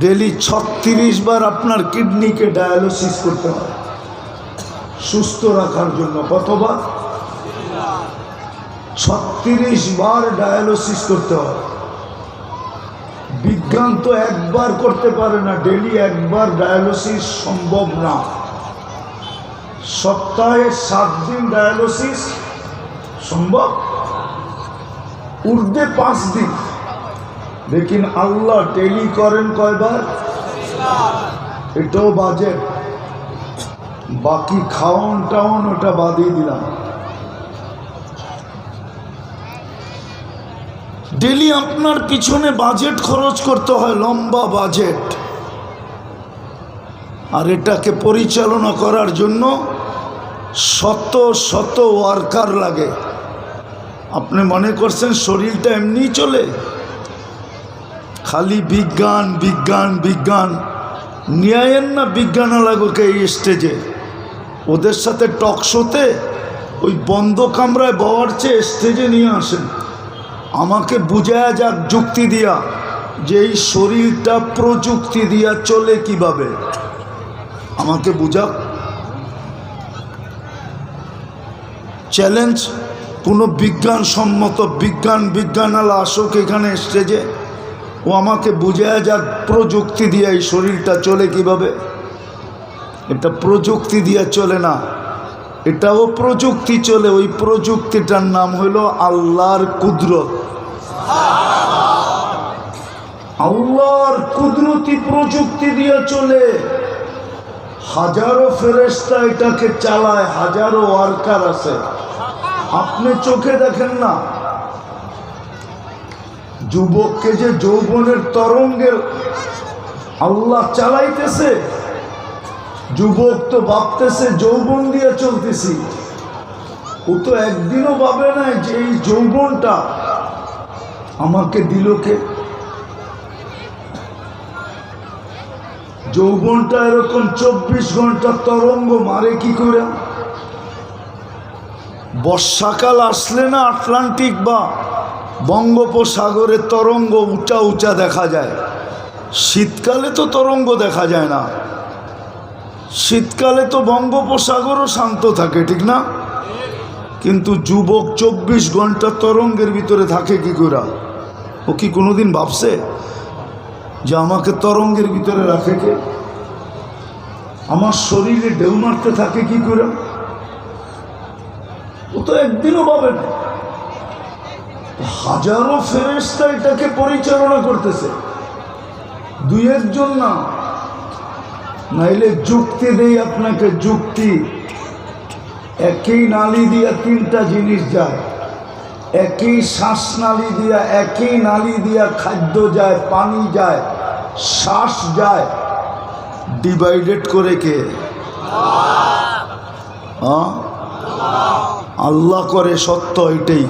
Daily 36 বার আপনার কিডনিকে dialysis করতে হয় সুস্থ রাখার জন্য। কতবার? 36 বার ডায়ালিসিস করতে হয়। বিজ্ঞান তো একবার করতে পারে না, ডেলি একবার ডায়ালিসিস সম্ভব না। সপ্তাহে 7 দিন ডায়ালিসিস সম্ভব, ঊর্ধ্বে 5 দিন। लेकिन আল্লাহ ডেলি করেন কয়বার? এটাও বাজেট। বাকি খাওন টাউন ওটা বাদিয়ে দিলাম। ডেলি আপনার পিছনে বাজেট খরচ করতে হয়, লম্বা বাজেট। আর এটাকে পরিচালনা করার জন্য শত শত ওয়ার্কার লাগে। আপনি মনে করছেন শরীরটা এমনি চলে? খালি বিজ্ঞান বিজ্ঞান বিজ্ঞান নিয়ে আয়েন না বিজ্ঞানালাগুকে এই স্টেজে। ওদের সাথে টক শোতে ওই বন্ধ কামরায় বওয়ার চেয়ে স্টেজে নিয়ে আসেন। আমাকে বুঝায়া যাক যুক্তি দিয়া যে এই শরীরটা প্রযুক্তি দিয়া চলে কিভাবে, আমাকে বুঝাক। চ্যালেঞ্জ কোনো বিজ্ঞানসম্মত বিজ্ঞানালা আসুক এখানে স্টেজে, ও আমাকে বুঝায়া যাক প্রযুক্তি দিয়ে এই শরীরটা চলে কিভাবে। এটা প্রযুক্তি দিয়ে চলে না, এটাও প্রযুক্তি চলে। ওই প্রযুক্তিটার নাম হইল আল্লাহর কুদরত। আল্লাহর কুদরতি প্রযুক্তি দিয়ে চলে। হাজারো ফেরেশতা এটাকে চালায়, হাজারো ওয়ার্কার আছে, আপনি চোখে দেখেন না। যুবককে যে যৌবনের তরঙ্গের আল্লাহ চালাইতেছে, যুবক তো ভাবতেছে যৌবন দিয়ে চলতেছি। ও তো একদিনও ভাবে না যে এই যৌবনটা আমাকে দিল কে। যৌবনটা এরকম 24 ঘন্টা তরঙ্গ মারে কি করে? বর্ষাকাল আসলে না আটলান্টিক বা বঙ্গোপসাগরের তরঙ্গ উঁচা উঁচা দেখা যায়। শীতকালে তো তরঙ্গ দেখা যায় না। শীতকালে তো বঙ্গোপসাগরও শান্ত থাকে, ঠিক না? কিন্তু যুবক 24 ঘন্টা তরঙ্গের ভিতরে থাকে কি করে? ও কি কোনোদিন ভাবছে যে আমাকে তরঙ্গের ভিতরে রাখে কে? আমার শরীরে ঢেউ মারতে থাকে কি করে? ও তো একদিনও ভাবে না। হাজারো ফেরেশতা এটাকে পরিচালনা করতেছে, দুই একজন না। নাইলে যুক্তি দেই আপনাকে, যুক্তি। একই নালী দিয়া 3টা জিনিস যায়, একই শ্বাসনালী দিয়া, একই নালী দিয়া খাদ্য যায়, পানি যায়, শ্বাস যায়। ডিভাইডেড করে কে? আল্লাহ করে। সত্য এটাই,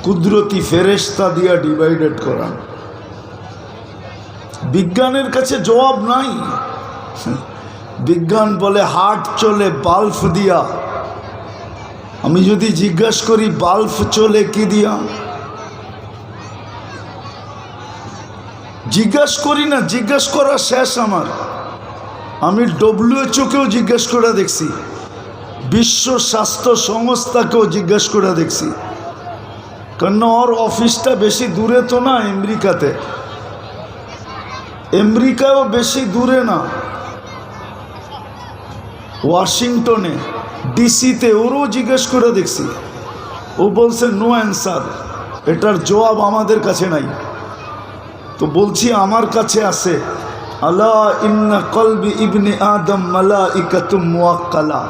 কুদরতি ফেরেশতা দিয়া ডিভাইডেড করান। বিজ্ঞানের কাছে জবাব নাই। বিজ্ঞান বলে হার্ট চলে বাল্ব দিয়া। আমি যদি জিজ্ঞাসা করি বাল্ব চলে কি দিয়া, জিজ্ঞাসা করি না, জিজ্ঞাসা করা শেষ আমার। আমি WHO-কেও জিজ্ঞাসা করে দেখছি, বিশ্ব স্বাস্থ্য সংস্থাকেও জিজ্ঞাসা করে দেখছি। কারণ ওর অফিসটা বেশি দূরে তো না, আমেরিকাতে। আমেরিকাও বেশি দূরে না, ওয়াশিংটনে ডিসিতে, ওরও জিজ্ঞেস করে দেখছি। ও বলছে নো অ্যান্সার, এটার জবাব আমাদের কাছে নাই। তো বলছি আমার কাছে আছে। আলা ইন্না কলবি ইবনে আদম মালাইকাতুম মুওয়াক্কালা।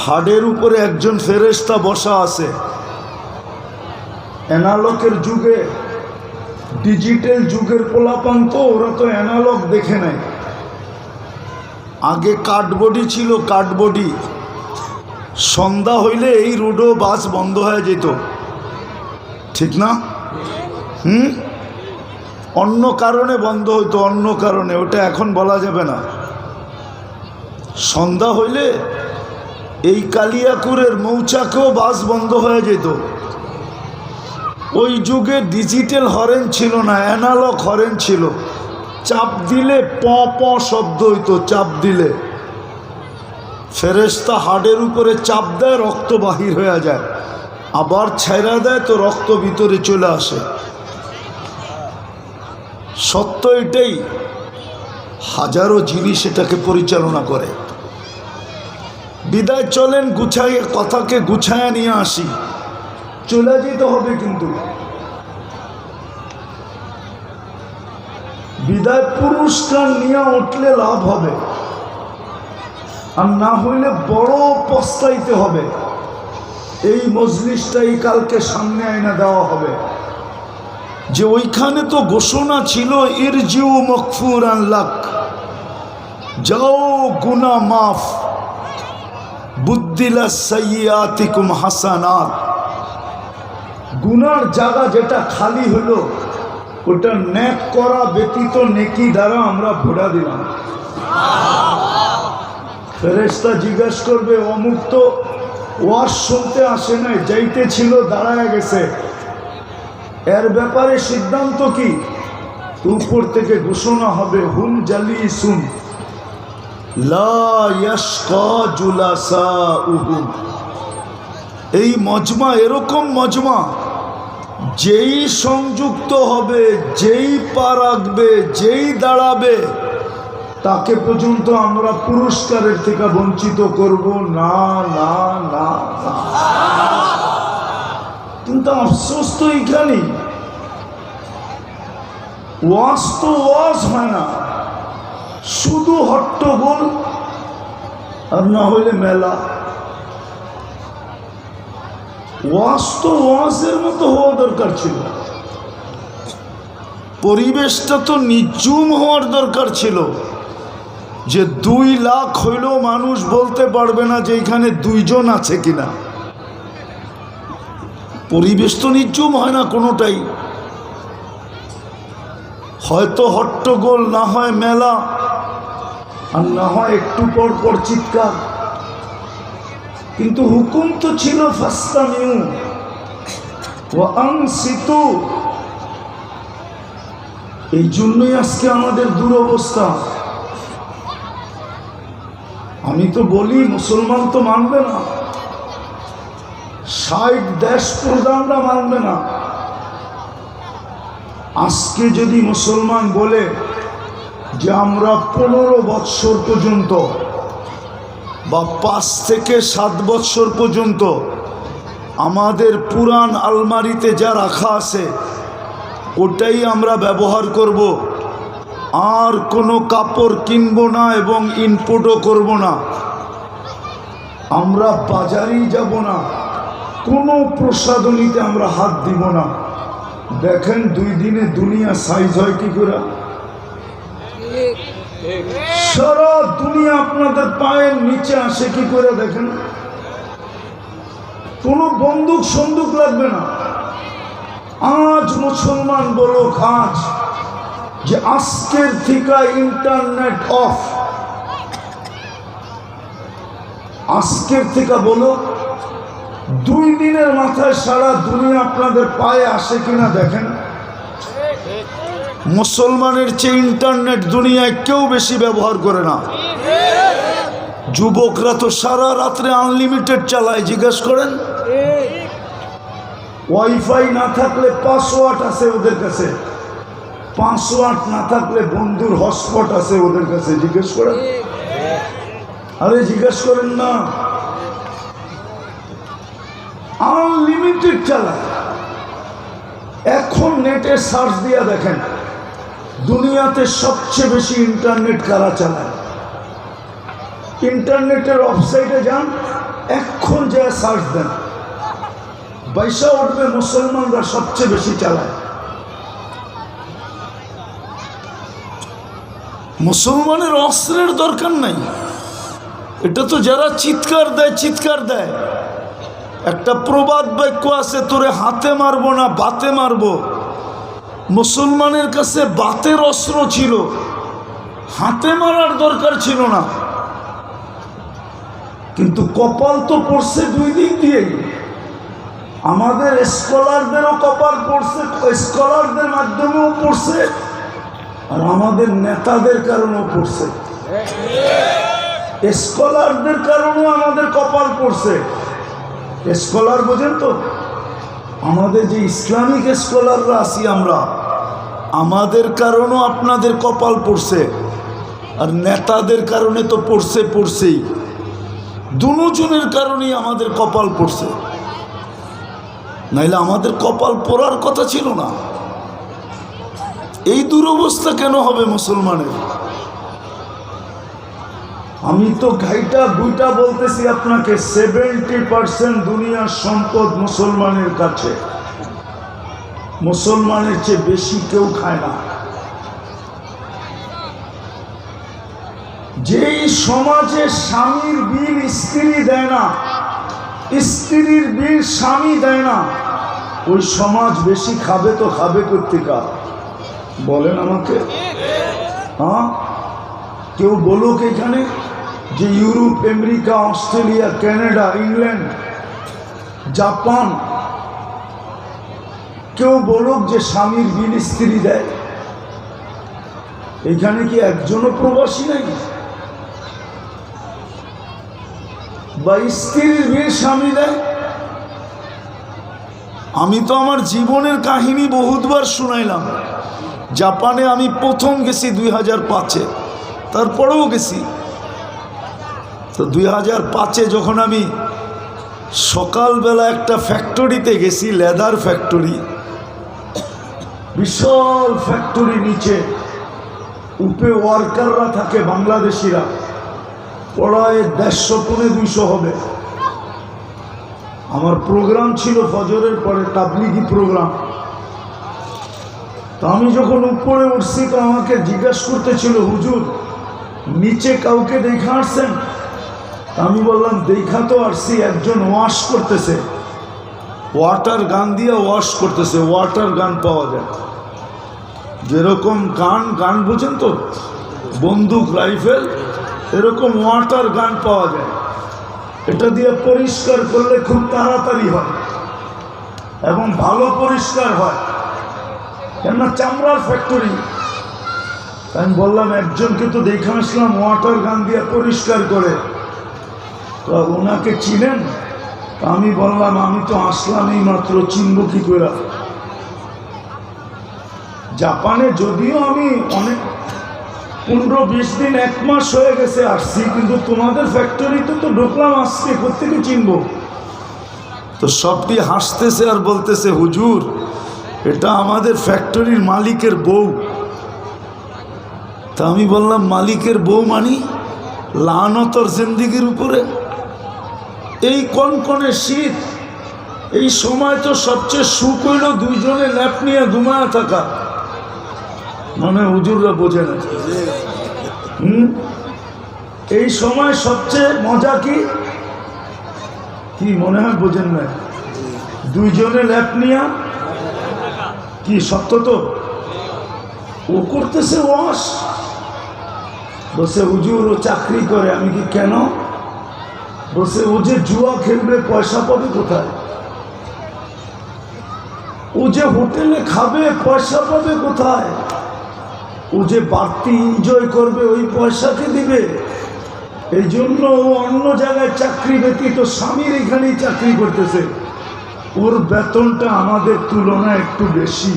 হাড়ের উপরে একজন ফেরেশতা বসা আছে। অ্যানালগের যুগে, ডিজিটাল যুগের পোলাপান তো, ওরা তো অ্যানালগ দেখে নাই। আগে কাঠবডি ছিল, কাঠবডি। সন্ধ্যা হইলে এই রোডও বাস বন্ধ হয়ে যেত, ঠিক না? অন্য কারণে বন্ধ হইতো, অন্য কারণে, ওটা এখন বলা যাবে না। সন্ধ্যা হইলে এই কালিয়াকুরের মৌচাকেও বাস বন্ধ হয়ে যেত। ওই যুগে ডিজিটাল হরেন ছিল না, অ্যানালগ হরেন ছিল। চাপ দিলে প প শব্দ হইতো, চাপ দিলে ফেরেশতা হাড়ের উপরে চাপ দেয়, রক্ত বাহির হয়ে যায়, আবার ছাইরা দেয় তো রক্ত ভিতরে চলে আসে। সত্য এটাই, হাজারো জিনিস এটাকে পরিচালনা করে। বিদায় চলেন গুছাইয়ে, কথাকে গুছায়া নিয়ে আসি, চলে যেতে হবে কিন্তু। বিদায় পুরস্কার নিয়ে উঠলে লাভ হবে, আর না হইলে বড় পস্তাইতে হবে। এই মজলিসটাই কালকে সামনে আইনা দেওয়া হবে যে ওইখানে তো ঘোষণা ছিল ইরজিউ মাগফুরান লাক, যাও গুনাহ মাফ, বুদ্দিলা সাইয়্যাতিকুম হাসানাত। গুনার জায়গা যেটা খালি হলো ওটা নেক করা ব্যতীত নেকি দ্বারা আমরা ভরা দিলাম। ফেরেশতা জিজ্ঞেস করবে অমুক তো ওয়াজ শুনতে আসে নাই, যাইতে ছিল দাঁড়ায় গেছে, এর ব্যাপারে সিদ্ধান্ত কি? উপর থেকে ঘোষণা হবে হুম জালিসুন লা ইয়াশকা জুলাসাউহুম। এই মজমা এরকম মজমা, যেই সংযুক্ত হবে, যেই পা রাখবে, যেই দাঁড়াবে, তাকে পর্যন্ত আমরা পুরস্কারের থেকে বঞ্চিত করব না না না না। কিন্তু আফসোস তো এইখানে, ওয়াজ তো ওয়াজ হয় না, শুধু হট্টগোল আর না হইলে মেলা। ওয়াজ তো ওয়াজের মতো হওয়া দরকার ছিল, পরিবেশটা তো নিঝুম হওয়ার দরকার ছিল, যে 2 লাখ হইলেও মানুষ বলতে পারবে না যে এখানে 2 জন আছে কিনা। পরিবেশ তো নিঝুম হয় না কোনোটাই, হয়তো হট্টগোল, না হয় মেলা, আর না হয় একটু পর পর চিৎকার। কিন্তু হুকুম তো ছিল ফাস্তামিউ ওয়া আনসিতু। এই জন্যই আজকে আমাদের দুরবস্থা। আমি তো বলি মুসলমান তো মানবে না, 60 দেশ প্রধানরা মানবে না। আজকে যদি মুসলমান বলে যে আমরা 15 বৎসর পর্যন্ত বা 5 থেকে 7 বৎসর পর্যন্ত আমাদের পুরান আলমারিতে যা রাখা আছে ওটাই আমরা ব্যবহার করব, আর কোনো কাপড় কিনব না এবং ইনপুটও করব না, আমরা বাজারেই যাব না, কোনো প্রসাধনীতে আমরা হাত দিব না। দেখেন 2 দিনে দুনিয়া সাইজ হয় কি করে? সারা দুনিয়া আপনাদের পায়ের নিচে আসে কি করে দেখেন। কোনো বন্দুক সন্দুক লাগবে না। আজ মুসলমান বলো আজ যে আজকের থেকে ইন্টারনেট অফ, আজকের থেকে বলো 2 দিনের মাথায় সারা দুনিয়া আপনাদের পায়ে আসে কিনা দেখেন। মুসলমানের চেয়ে ইন্টারনেট দুনিয়ায় কেউ বেশি ব্যবহার করে না। যুবকরা তো সারা রাত্রে আনলিমিটেড চালায়, জিজ্ঞেস করেন। ওয়াইফাই না থাকলে পাসওয়ার্ড আছে ওদের কাছে, পাসওয়ার্ড না থাকলে বন্ধুর হটস্পট আছে ওদের কাছে, জিজ্ঞেস করেন। আরে জিজ্ঞেস করেন না, আনলিমিটেড চালায়। এখন নেটে সার্চ দিয়ে দেখেন দুনিয়াতে সবচেয়ে বেশি ইন্টারনেট কারা চালায়। ইন্টারনেটের ওয়েবসাইটে যান, এখন যা সার্চ দেন, পয়সা উঠবে মুসলমানরা সবচেয়ে বেশি চালায়। মুসলমানের অস্ত্রের দরকার নাই, এটা তো যারা চিৎকার দেয় চিৎকার দেয়। একটা প্রবাদ বাক্য আছে, তোরে হাতে মারবো না বাতে মারবো। মুসলমানের কাছে বাতের অস্ত্র ছিল, হাতে মারার দরকার ছিল না। কিন্তু কপাল তো পড়ছে 2 দিক দিয়ে। আমাদের স্কলারদেরও কপাল পড়ছে, স্কলারদের মাধ্যমেও পড়ছে, আর আমাদের নেতাদের কারণেও পড়ছে, স্কলারদের কারণেও আমাদের কপাল পড়ছে। স্কলার বোঝেন তো, আমাদের যে ইসলামিক স্কলাররা আছি আমরা, আমাদের কারণেও আপনাদের কপাল পড়ছে, আর নেতাদের কারণে তো পড়ছেই। দুজনের কারণেই আমাদের কপাল পড়ছে, নাইলে আমাদের কপাল পড়ার কথা ছিল না। এই দুরবস্থা কেন হবে মুসলমানের? আমি তো ঘাইটা গুইটা বলতেছি আপনাকে, 70% দুনিয়ার সম্পদ মুসলমানের কাছে। মুসলমানের চেয়ে বেশি কেউ খায় না। যেই সমাজে স্বামীর বিল স্ত্রী দেয় না, স্ত্রীর বিল স্বামী দেয় না, ওই সমাজ বেশি খাবে তো খাবে কোত্থেকে? বলেন আমাকে। হ্যাঁ, কেউ বলুক এখানে যে Europe, America, Australia, Canada, England, Japan, কেউ বলুক যে স্বামীর বিল স্ত্রী দেয়। এখানে কি একজনও প্রবাসী নাই? বা স্ত্রীর বিল স্বামী দেয়? আমি তো আমার জীবনের কাহিনী বহুতবার শুনাইলাম। জাপানে আমি প্রথম গেছি 2005-এ, তারপরেও গেছি। তো 2005-এ যখন আমি সকালবেলা একটা ফ্যাক্টরিতে গেছি, লেদার ফ্যাক্টরি, বিশাল ফ্যাক্টরি, নিচে উপরে ওয়ার্কাররা থাকে বাংলাদেশিরা, প্রায় 150-200 হবে। আমার প্রোগ্রাম ছিল ফজরের পরে, তাবলিগি প্রোগ্রাম। তো আমি যখন উপরে উঠছি তো আমাকে জিজ্ঞাসা করতেছিল, হুজুর নিচে কাউকে দেখা আসছেন? আমি বললাম দেখা তো আসছি, একজন ওয়াশ করতেছে, ওয়াটার গান দিয়ে ওয়াশ করতেছে। ওয়াটার গান পাওয়া যায়, যেরকম গান বুঝেন তো, বন্দুক, রাইফেল, এরকম ওয়াটার গান পাওয়া যায়। এটা দিয়ে পরিষ্কার করলে খুব তাড়াতাড়ি হয় এবং ভালো পরিষ্কার হয়, কেননা চামড়ার ফ্যাক্টরি। আমি বললাম একজনকে তো দেখে আসলাম ওয়াটার গান দিয়ে পরিষ্কার করে, তো ওনাকে চিনেন? আমি বললাম আমি তো আসলাম এই মাত্র, চিনব কি করে? জাপানে যদিও আমি অনেক 15-20 দিন, 1 মাস হয়ে গেছে আসছি, কিন্তু তোমাদের ফ্যাক্টরিতে তো ঢুকলাম আজকে, কোত্থেকে চিনব? তো সবটি হাসতেছে আর বলতেছে, হুজুর এটা আমাদের ফ্যাক্টরির মালিকের বউ। তা আমি বললাম মালিকের বউ মানি? লানতর জিন্দিগির উপরে। এই কনকনে শীত, এই সময় তো সবচেয়ে সুখ হইল দুইজনে ল্যাপ নিয়ে ঘুমায় থাকা। মানে হুজুররা বোঝে না। এই সময় সবচেয়ে মজা কি মনে হয় বোঝেন না? দুইজনে ল্যাপ নিয়ে, কি সত্য তো? ও করতেছে ওয়াশ, বসে হুজুর ও চাকরি করে। আমি কি কেন? বসে ও যে জুয়া খেলবে পয়সা পাবে কোথায়? ও যে হোটেলে খাবে পয়সা পাবে কোথায়? ও যে বাড়তি এনজয় করবে ওই পয়সাকে দিবে। এই জন্য ও অন্য জায়গায় চাকরি ব্যতীত স্বামীর এখানেই চাকরি করতেছে। ওর বেতনটা আমাদের তুলনায় একটু বেশি,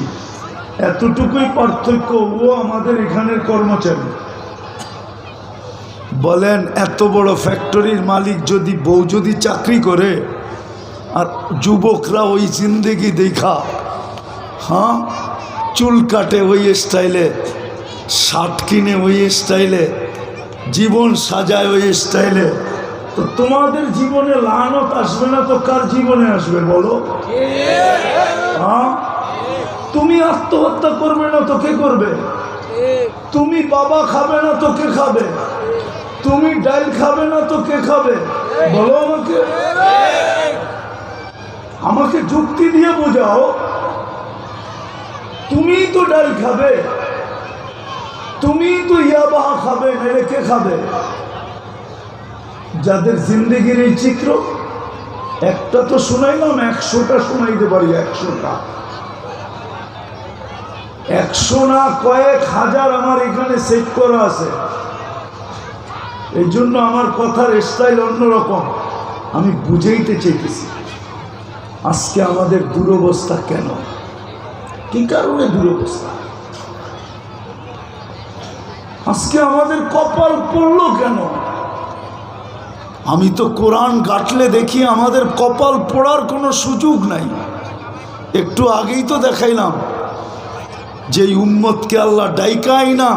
এতটুকুই পার্থক্য। ও আমাদের এখানের কর্মচারী। বলেন এত বড় ফ্যাক্টরির মালিক যদি, বউ যদি চাকরি করে, আর যুবকরা ওই জিন্দেগি দেখা, হ্যাঁ, চুল কাটে ওই স্টাইলে, শার্ট কিনে ওই স্টাইলে, জীবন সাজায় ওই স্টাইলে, তো তোমাদের জীবনে লানত আসবে না তো কার জীবনে আসবে বলো? হ্যাঁ, তুমি আত্মহত্যা করবে না তো কে করবে? তুমি বাবা খাবে না তো কে খাবে? তুমি ডাল খাবে না তো কে খাবে বলো আমাকে? আমাকে যুক্তি দিয়ে বোঝাও। তুমি তো ডাল খাবে, তুমি তো ইয়াবা খাবে, নাহলে কে খাবে? যাদের জিন্দেগির এই চিত্র, একটা তো শোনাইলাম, 100টা শোনাইতে পারি, 100টা। 100 না কয়েক হাজার আমার এখানে সেট করা আছে। এই জন্য আমার কথার স্টাইল অন্যরকম। আমি বুঝাইতে চাইতেছি আজকে আমাদের দুরবস্থা কেন, কি কারণে দুরবস্থা, আজকে আমাদের কপাল পড়ল কেন। আমি তো কোরআন ঘাটলে দেখি আমাদের কপাল পড়ার কোনো সুযোগ নাই। একটু আগেই তো দেখাইলাম যে উম্মতকে আল্লাহ ডাইকাই না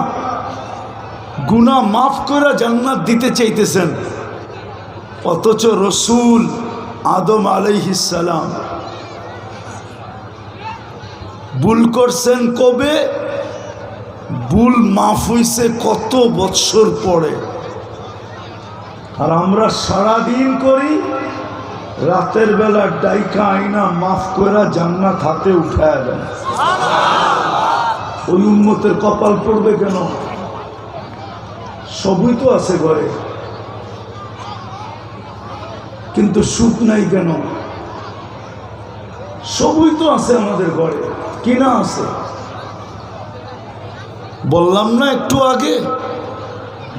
গুনাহ মাফ করে জান্নাত দিতে চাইতেছেন, অথচ রসুল আদম আলাইহিস সালাম ভুল করছেন কবে, ভুল মাফ হইছে কত বৎসর পরে। আর আমরা সারাদিন করি, রাতের বেলা ডাইকা আইনা মাফ করে জান্নাত হাতে উঠায় দেন। ওই উম্মতের কপাল পড়বে কেন? সবই তো আছে ঘরে, কিন্তু সুখ নাই কেন? সবই তো আছে আমাদের ঘরে, কি না আছে? বললাম না একটু আগে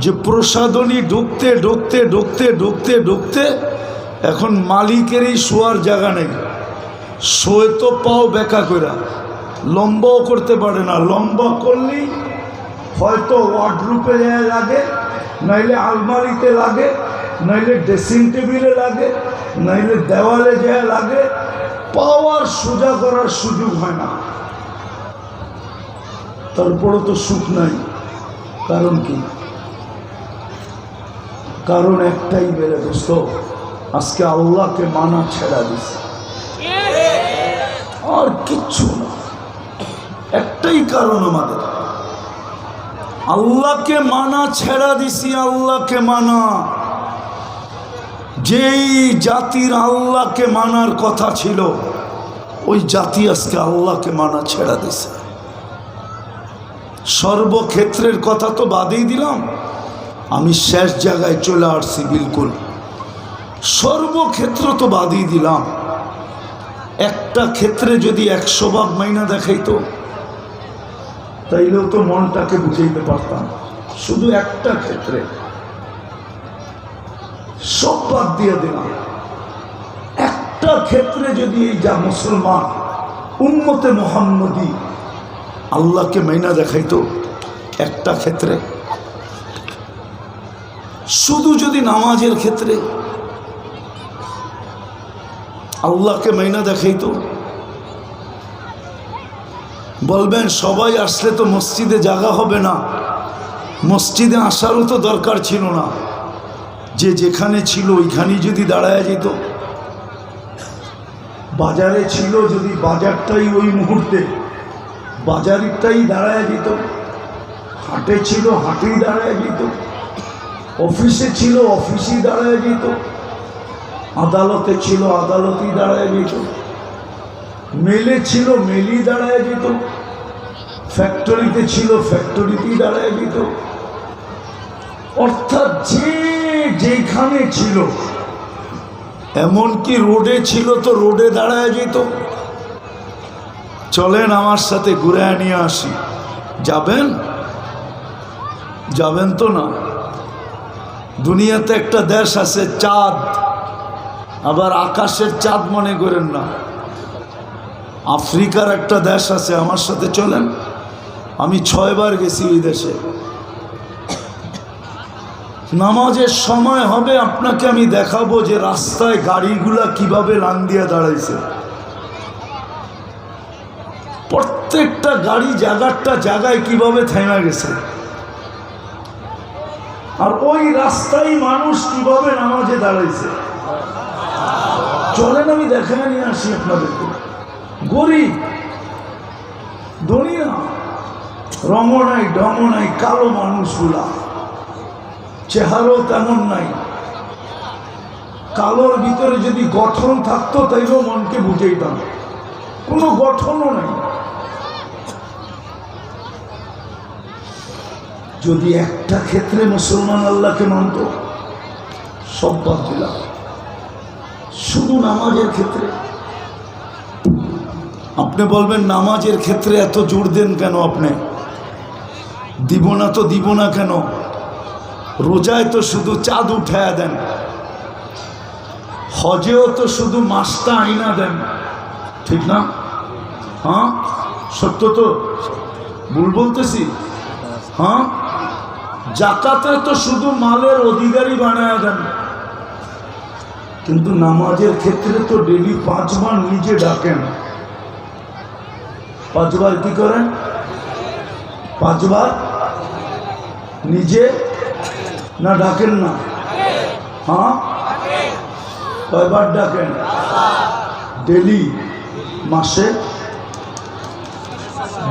যে প্রসাদনী ঢুকতে ঢুকতে ঢুকতে ঢুকতে ঢুকতে এখন মালিকেরই শোয়ার জায়গা নেই। শোয়ে তো পাও বেকা কইরা, লম্বাও করতে পারে না। লম্বা করলেই হয়তো ওয়ার্ডরোবে লাগে, নাইলে আলমারিতে লাগে, নাইলে ড্রেসিং টেবিলে লাগে, নাইলে দেওয়ালে যায় লাগে। পাওয়ার সোজা করার সুযোগ হয় না। তারপরও তো সুখ নাই। কারণ কি? কারণ একটাই বেড়ে দোস্ত, আজকে আল্লাহকে মানা ছেড়া দিছে, আর কিচ্ছু না। একটাই কারণ আমাদের, আল্লাহকে মানা ছেড়া দিছি। আল্লাহকে মানা, যেই জাতির আল্লাহকে মানার কথা ছিল ওই জাতি আজকে আল্লাহকে মানা ছেড়া দিছে। সর্বক্ষেত্রের কথা তো বাদেই দিলাম, আমি শেষ জায়গায় চলে আসছি। বিলকুল সর্বক্ষেত্র তো বাদই দিলাম। একটা ক্ষেত্রে যদি 100 ভাগ মাইনা দেখাইতো তাইলেও তো মনটাকে বুঝাইতে পারতাম। শুধু একটা ক্ষেত্রে সব বাদ দিয়ে দিলাম। একটা ক্ষেত্রে যদি এই যা মুসলমান উম্মতে মুহাম্মদী আল্লাহকে মাইনা দেখাইতো, একটা ক্ষেত্রে, শুধু যদি নামাজের ক্ষেত্রে আল্লাহকে মাইনা দেখাইতো। বলবেন সবাই আসলে তো মসজিদে জায়গা হবে না, মসজিদে আসারও তো দরকার ছিল না। যে যেখানে ছিল ওইখানেই যদি দাঁড়ায় যেত, বাজারে ছিল যদি বাজারটাই ওই মুহূর্তে বাজারটাই দাঁড়ায় যেত, হাটে ছিল হাটেই দাঁড়ায় যেত, অফিসে ছিল অফিসেই দাঁড়ায় যেত, আদালতে ছিল আদালতেই দাঁড়ায় যেত, মেলে ছিল মেলেই দাঁড়ায় যেত, ফ্যাক্টরিতে ছিল ফ্যাক্টরিতেই দাঁড়ায় যেত। অর্থাৎ যে যেখানে ছিল, এমনকি রোডে ছিল তো রোডে দাঁড়ায় যেত। চলেন আমার সাথে ঘুরে নিয়ে আসি। যাবেন? যাবেন তো না? দুনিয়াতে একটা দেশ আছে চাঁদ, আবার আকাশের চাঁদ মনে করেন না। আফ্রিকার একটা দেশ আছে, আমার সাথে চলেন। আমি 6 বার গেছি ওই দেশে। নামাজের সময় হবে, আপনাকে আমি দেখাবো যে রাস্তায় গাড়িগুলা কিভাবে লাইন দিয়ে দাঁড়াইছে। প্রত্যেকটা গাড়ি জায়গাটা জায়গায় কিভাবে থেমে গেছে, আর ওই রাস্তায় মানুষ কিভাবে নামাজে দাঁড়াইছে। চলেন আমি দেখায় নিয়ে আসি আপনাদেরকে। গরিব ধনী না, রঙ নাই ঢং নাই, কালো মানুষগুলা, চেহারাও তেমন নাই। কালোর ভিতরে যদি গঠন থাকতো তাইলেও মনকে বুঝাইতাম, কোনো গঠনও নাই। যদি একটা ক্ষেত্রে মুসলমান আল্লাহকে মানত, সব বাদ দিলাম, শুধু নামাজের ক্ষেত্রে আপনি বলবেন নামাজের ক্ষেত্রে এত জোর দেন কেন? আপনি দিব না তো দিব না কেন? রোজায় তো শুধু চাঁদ উঠায়া দেন, হজেও তো শুধু মাসটা আইনা দেন, ঠিক না? হ্যাঁ, সত্য তো? ভুল বলতেছি? হ্যাঁ, জাকাতে তো শুধু মালের অধিকারী বানায়া দেন, কিন্তু নামাজের ক্ষেত্রে তো ডেলি 5 বার নিজে ডাকেন। 5 বার কি করেন? 5 বার নিজে না ডাকেন না? হ্যাঁ, কয়বার ডাকেন? ডেলি, মাসে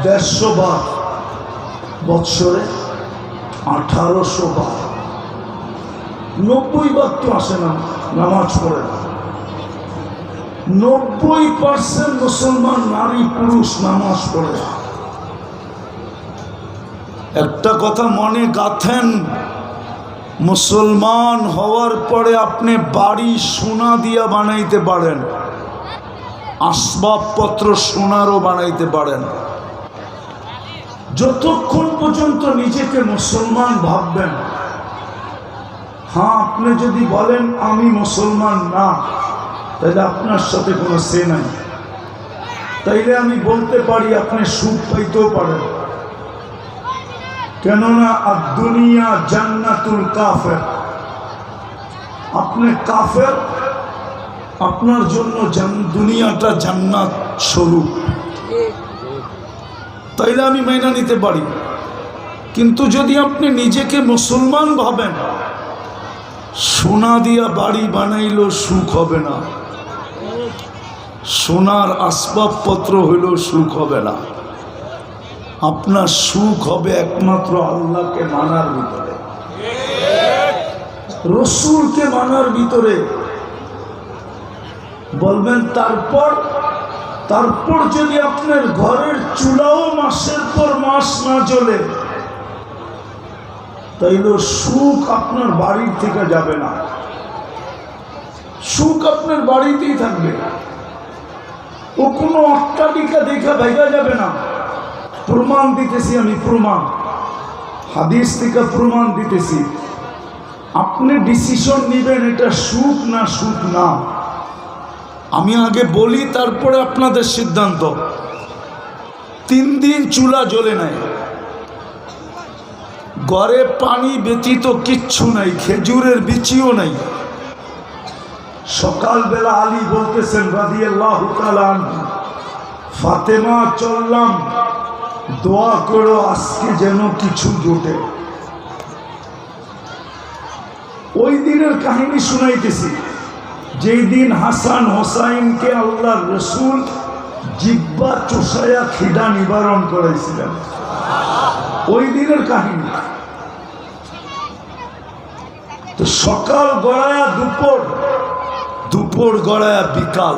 150 বার, বৎসরে 1800 বার। 90 বার তো আসে না নামাজ পড়ে। 90% মুসলমান নারী পুরুষ নামাজ পড়ে। একটা কথা মনে গাঁথেন, মুসলমান হওয়ার পরে আপনি বাড়ি সোনা দিয়া বানাইতে পারেন, আসবাবপত্র সোনারও বানাইতে পারেন, যতক্ষণ পর্যন্ত নিজেকে মুসলমান ভাববেন। হ্যাঁ, আপনি যদি বলেন আমি মুসলমান না, তাহলে আপনার সাথে কোনো সে নাই। তাইলে আমি বলতে পারি আপনি সুখ পাইতেও পারেন, কেননা আর দুনিয়া জান্নাতুল কাফের। আপনি কাফের, আপনার জন্য দুনিয়াটা জান্নাত স্বরূপ, তাইলে আমি মাইনা নিতে পারি। কিন্তু যদি আপনি নিজেকে মুসলমান ভাবেন, সোনা দিয়া বাড়ি বানাইলেও সুখ হবে না, সোনার আসবাবপত্র হইলেও সুখ হবে না। আপনার সুখ হবে একমাত্র আল্লাহকে মানার ভিতরে, রসুলকে মানার ভিতরে। বলবেন তারপর যদি আপনার ঘরের চুলাও মাসের পর মাস না জ্বলে, তাইলে সুখ আপনার বাড়ির থেকে যাবে না, সুখ আপনার বাড়িতেই থাকবে। ও কোনো অট্টালিকা দেখা ভেঙে যাবে না। প্রমাণ দিতেছি আমি, প্রমাণ হাদিস থেকে প্রমাণ দিতেছি। আপনি ডিসিশন নেবেন এটা সুখ না সুখ না। আমি আগে বলি, তারপরে আপনাদের সিদ্ধান্ত। 3 দিন চুলা জ্বলে নাই, ঘরে পানি ব্যতীত কিচ্ছু নাই, খেজুরের বিচিও নাই। সকালবেলা আলী বলতেছেন রাদিয়াল্লাহু তাআলা আনহু, ফাতেমা চললাম, দোয়া করো আজকে যেন কিছু জোটে। ওই দিনের কাহিনী শুনাইতেছি, যেই দিন হাসান হোসাইনকে আল্লাহর রসুল জিহ্বা চুষায়া খিদা নিবারণ করেছিলেন, ওই দিনের কাহিনী। তো সকাল গড়ায়া দুপুর, দুপুর গড়ায়া বিকাল,